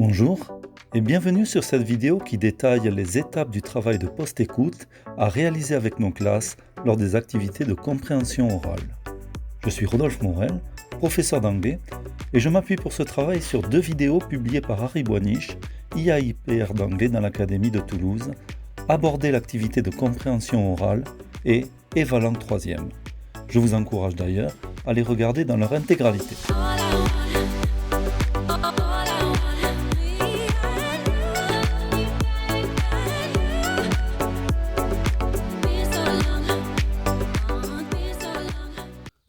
Bonjour et bienvenue sur cette vidéo qui détaille les étapes du travail de post-écoute à réaliser avec nos classes lors des activités de compréhension orale. Je suis Rodolphe Morel, professeur d'anglais, et je m'appuie pour ce travail sur 2 vidéos publiées par Harry Boiniche, IAIPR d'anglais dans l'Académie de Toulouse, Aborder l'activité de compréhension orale et Eva Langue 3e. Je vous encourage d'ailleurs à les regarder dans leur intégralité.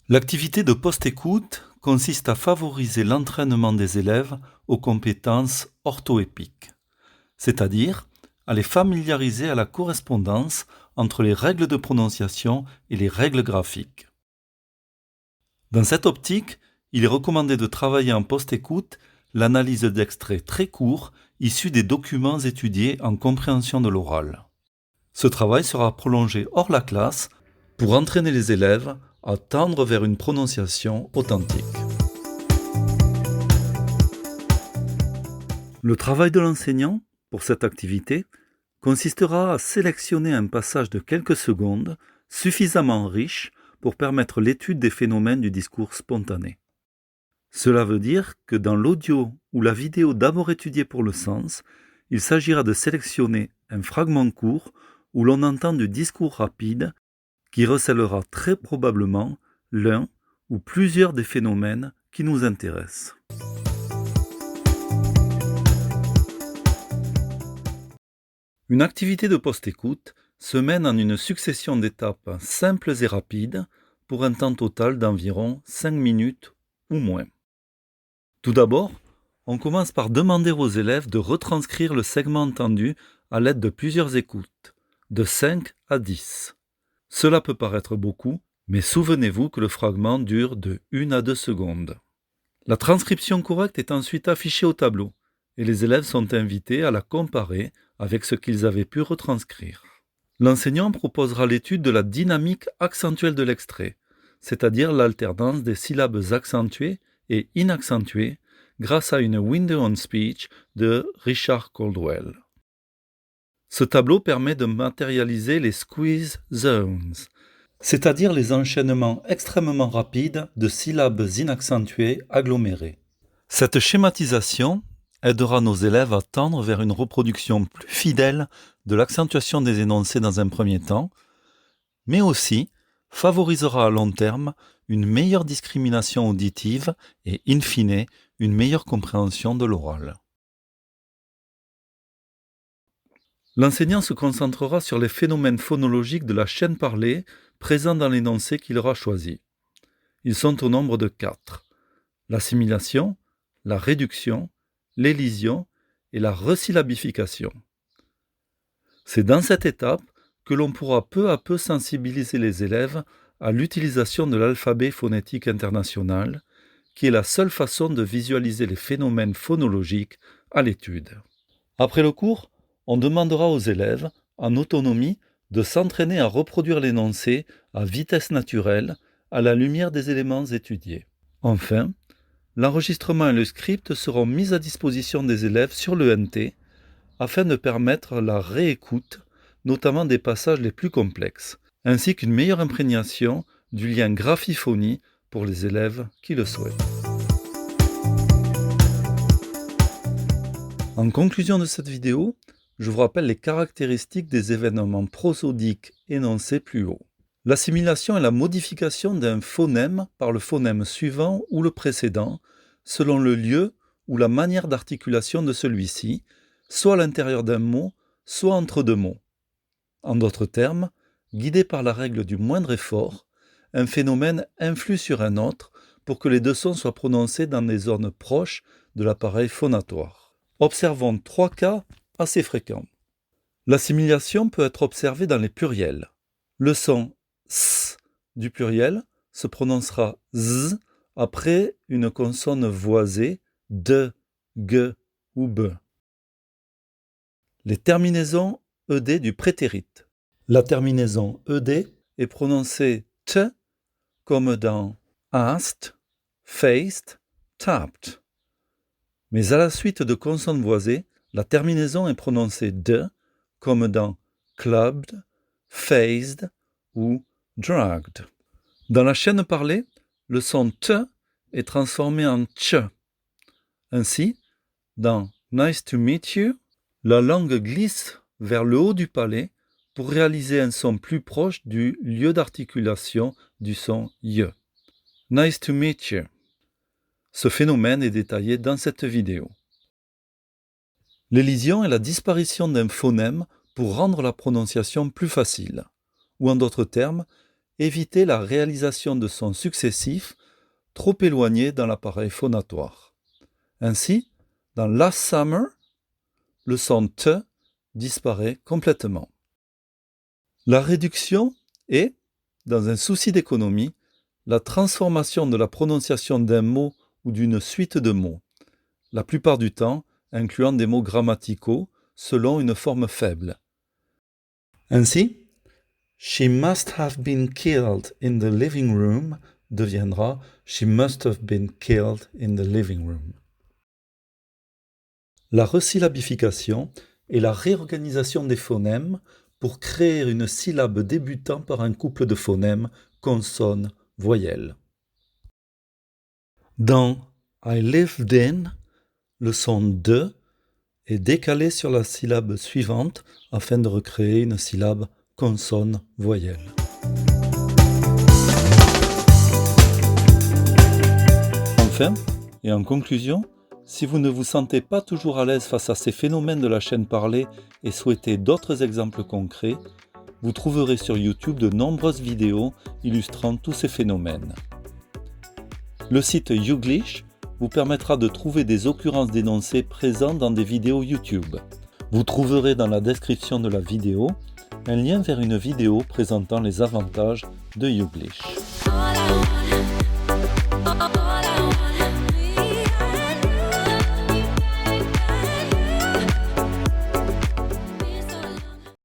L'activité de post-écoute consiste à favoriser l'entraînement des élèves aux compétences orthoépiques, c'est-à-dire à les familiariser à la correspondance entre les règles de prononciation et les règles graphiques. Dans cette optique, il est recommandé de travailler en post-écoute l'analyse d'extraits très courts issus des documents étudiés en compréhension de l'oral. Ce travail sera prolongé hors la classe pour entraîner les élèves à tendre vers une prononciation authentique. Le travail de l'enseignant, pour cette activité, consistera à sélectionner un passage de quelques secondes suffisamment riche pour permettre l'étude des phénomènes du discours spontané. Cela veut dire que dans l'audio ou la vidéo d'abord étudiée pour le sens, il s'agira de sélectionner un fragment court où l'on entend du discours rapide qui recèlera très probablement l'un ou plusieurs des phénomènes qui nous intéressent. Une activité de post-écoute se mène en une succession d'étapes simples et rapides pour un temps total d'environ 5 minutes ou moins. Tout d'abord, on commence par demander aux élèves de retranscrire le segment entendu à l'aide de plusieurs écoutes, de 5 à 10. Cela peut paraître beaucoup, mais souvenez-vous que le fragment dure de 1 à 2 secondes. La transcription correcte est ensuite affichée au tableau, et les élèves sont invités à la comparer avec ce qu'ils avaient pu retranscrire. L'enseignant proposera l'étude de la dynamique accentuelle de l'extrait, c'est-à-dire l'alternance des syllabes accentuées et inaccentuées grâce à une Window on Speech de Richard Caldwell. Ce tableau permet de matérialiser les squeeze zones, c'est-à-dire les enchaînements extrêmement rapides de syllabes inaccentuées agglomérées. Cette schématisation aidera nos élèves à tendre vers une reproduction plus fidèle de l'accentuation des énoncés dans un premier temps, mais aussi favorisera à long terme une meilleure discrimination auditive et, in fine, une meilleure compréhension de l'oral. L'enseignant se concentrera sur les phénomènes phonologiques de la chaîne parlée présents dans l'énoncé qu'il aura choisi. Ils sont au nombre de 4. L'assimilation, la réduction, l'élision et la resyllabification. C'est dans cette étape que l'on pourra peu à peu sensibiliser les élèves à l'utilisation de l'alphabet phonétique international, qui est la seule façon de visualiser les phénomènes phonologiques à l'étude. Après le cours, on demandera aux élèves, en autonomie, de s'entraîner à reproduire l'énoncé à vitesse naturelle à la lumière des éléments étudiés. Enfin, l'enregistrement et le script seront mis à disposition des élèves sur le NT afin de permettre la réécoute, notamment des passages les plus complexes, ainsi qu'une meilleure imprégnation du lien graphie-phonie pour les élèves qui le souhaitent. En conclusion de cette vidéo, je vous rappelle les caractéristiques des événements prosodiques énoncés plus haut. L'assimilation est la modification d'un phonème par le phonème suivant ou le précédent, selon le lieu ou la manière d'articulation de celui-ci, soit à l'intérieur d'un mot, soit entre 2 mots. En d'autres termes, guidé par la règle du moindre effort, un phénomène influe sur un autre pour que les 2 sons soient prononcés dans des zones proches de l'appareil phonatoire. Observons 3 cas assez fréquents. L'assimilation peut être observée dans les pluriels. Le son S du pluriel se prononcera Z après une consonne voisée de, g ou b. Les terminaisons ED du prétérite. La terminaison ED est prononcée T comme dans asked, faced, tapped. Mais à la suite de consonnes voisées, la terminaison est prononcée de, comme dans clubbed, phased ou dragged. Dans la chaîne parlée, le son t est transformé en ch. Ainsi, dans Nice to meet you, la langue glisse vers le haut du palais pour réaliser un son plus proche du lieu d'articulation du son y. Nice to meet you. Ce phénomène est détaillé dans cette vidéo. L'élision est la disparition d'un phonème pour rendre la prononciation plus facile, ou en d'autres termes, éviter la réalisation de sons successifs trop éloignés dans l'appareil phonatoire. Ainsi, dans Last Summer, le son T disparaît complètement. La réduction est, dans un souci d'économie, la transformation de la prononciation d'un mot ou d'une suite de mots, la plupart du temps incluant des mots grammaticaux selon une forme faible. Ainsi, She must have been killed in the living room deviendra She must have been killed in the living room. La resyllabification est la réorganisation des phonèmes pour créer une syllabe débutant par un couple de phonèmes consonne-voyelle. Dans I lived in, le son de est décalé sur la syllabe suivante afin de recréer une syllabe consonne-voyelle. Enfin, et en conclusion, si vous ne vous sentez pas toujours à l'aise face à ces phénomènes de la chaîne parlée et souhaitez d'autres exemples concrets, vous trouverez sur YouTube de nombreuses vidéos illustrant tous ces phénomènes. Le site YouGlish vous permettra de trouver des occurrences d'énoncés présents dans des vidéos YouTube. Vous trouverez dans la description de la vidéo un lien vers une vidéo présentant les avantages de YouGlish.